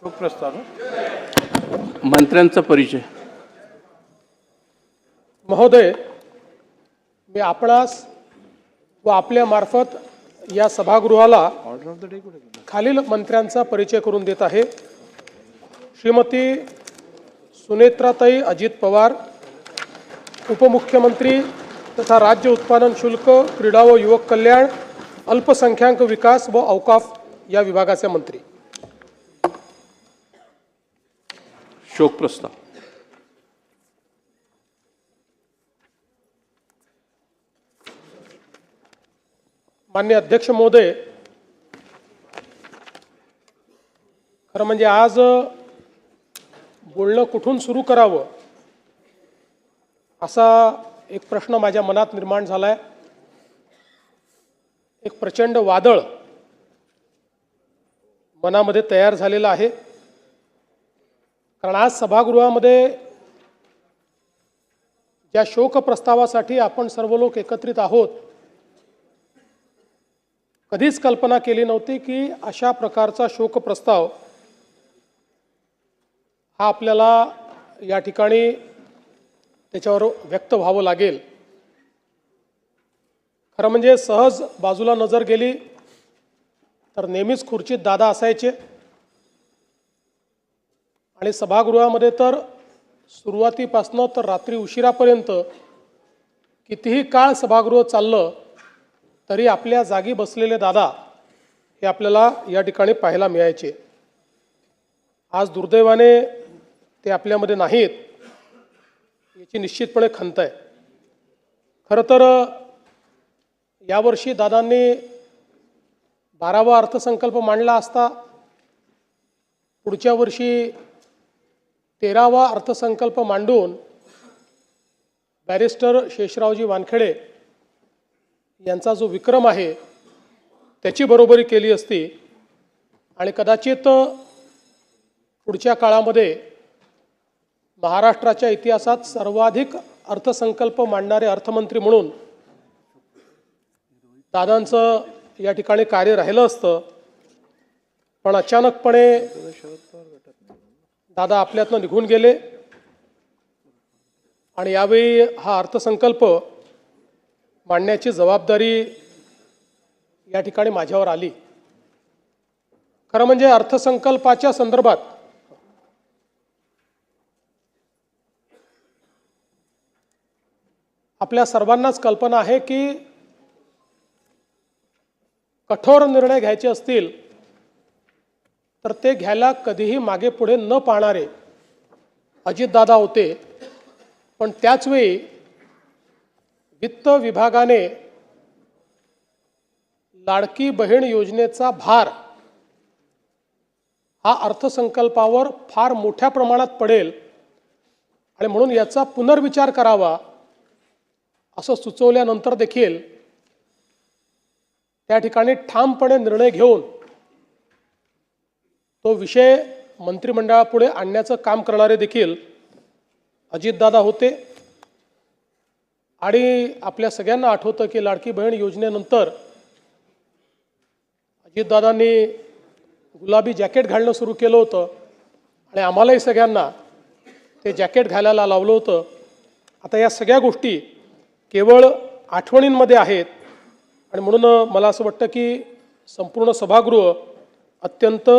प्रस्ताव मंत्र्यांचा परिचय. महोदय, मी आपणास व आपल्या मार्फत या सभागृहाला खालील मंत्र्यांचा परिचय करून देत आहे. श्रीमती सुनेत्राताई अजित पवार, उपमुख्यमंत्री तथा राज्य उत्पादन शुल्क, क्रीडा व युवक कल्याण, अल्पसंख्याक विकास व औकाफ या विभागाचे मंत्री. शोक प्रस्ताव. माननीय अध्यक्ष महोदय, खरं म्हणजे आज बोलणं कुठून सुरू करावं असा एक प्रश्न माझ्या मनात निर्माण झाला आहे. एक प्रचंड वादळ मनामध्ये तयार झालेलं आहे. कारण आज सभागृहामध्ये ज्या शोक प्रस्तावासाठी आपण सर्व लोक एकत्रित आहोत, कधीच कल्पना केली नव्हती की अशा प्रकारचा शोक प्रस्ताव हा आपल्याला या ठिकाणी त्याच्यावर व्यक्त व्हावं लागेल. खरं म्हणजे सहज बाजूला नजर गेली तर नेहमीच खुर्चीत दादा असायचे आणि सभागृहामध्ये तर सुरुवातीपासनं तर रात्री उशिरापर्यंत कितीही काळ सभागृह चाललं तरी आपल्या जागी बसलेले दादा हे आपल्याला या ठिकाणी पाहायला मिळायचे. आज दुर्दैवाने ते आपल्यामध्ये नाहीत, याची निश्चितपणे खंत आहे. खरं तर यावर्षी दादांनी 12वा अर्थसंकल्प मांडला असता, पुढच्या वर्षी 13वा अर्थसंकल्प मांडून बॅरिस्टर शेषरावजी वानखेडे यांचा जो विक्रम आहे त्याची बरोबरी केली असती आणि कदाचित पुढच्या काळामध्ये महाराष्ट्राच्या इतिहासात सर्वाधिक अर्थसंकल्प मांडणारे अर्थमंत्री म्हणून दादांचं या ठिकाणी कार्य राहिलं असतं. पण अचानकपणे दादा आपल्यातनं निघून गेले आणि यावेळी हा अर्थसंकल्प मांडण्याची जबाबदारी या ठिकाणी माझ्यावर आली. खरं म्हणजे अर्थसंकल्पाच्या संदर्भात आपल्या सर्वांनाच कल्पना आहे की कठोर निर्णय घ्यायचे असतील तर ते घ्यायला कधीही मागे पुढे न पाहणारे अजितदादा होते. पण त्याचवेळी वित्त विभागाने लाडकी बहीण योजनेचा भार हा अर्थसंकल्पावर फार मोठ्या प्रमाणात पडेल आणि म्हणून याचा पुनर्विचार करावा असं सुचवल्यानंतर देखील त्या ठिकाणी ठामपणे निर्णय घेऊन तो विषय मंत्रिमंडळापुढे आणण्याचं काम करणारे देखील अजितदादा होते. आणि आपल्या सगळ्यांना आठवतं की लाडकी बहीण योजनेनंतर अजितदादांनी गुलाबी जॅकेट घालणं सुरू केलं होतं आणि आम्हालाही सगळ्यांना ते जॅकेट घालायला लावलं होतं. आता या सगळ्या गोष्टी केवळ आठवणींमध्ये आहेत आणि म्हणून मला असं वाटतं की संपूर्ण सभागृह अत्यंत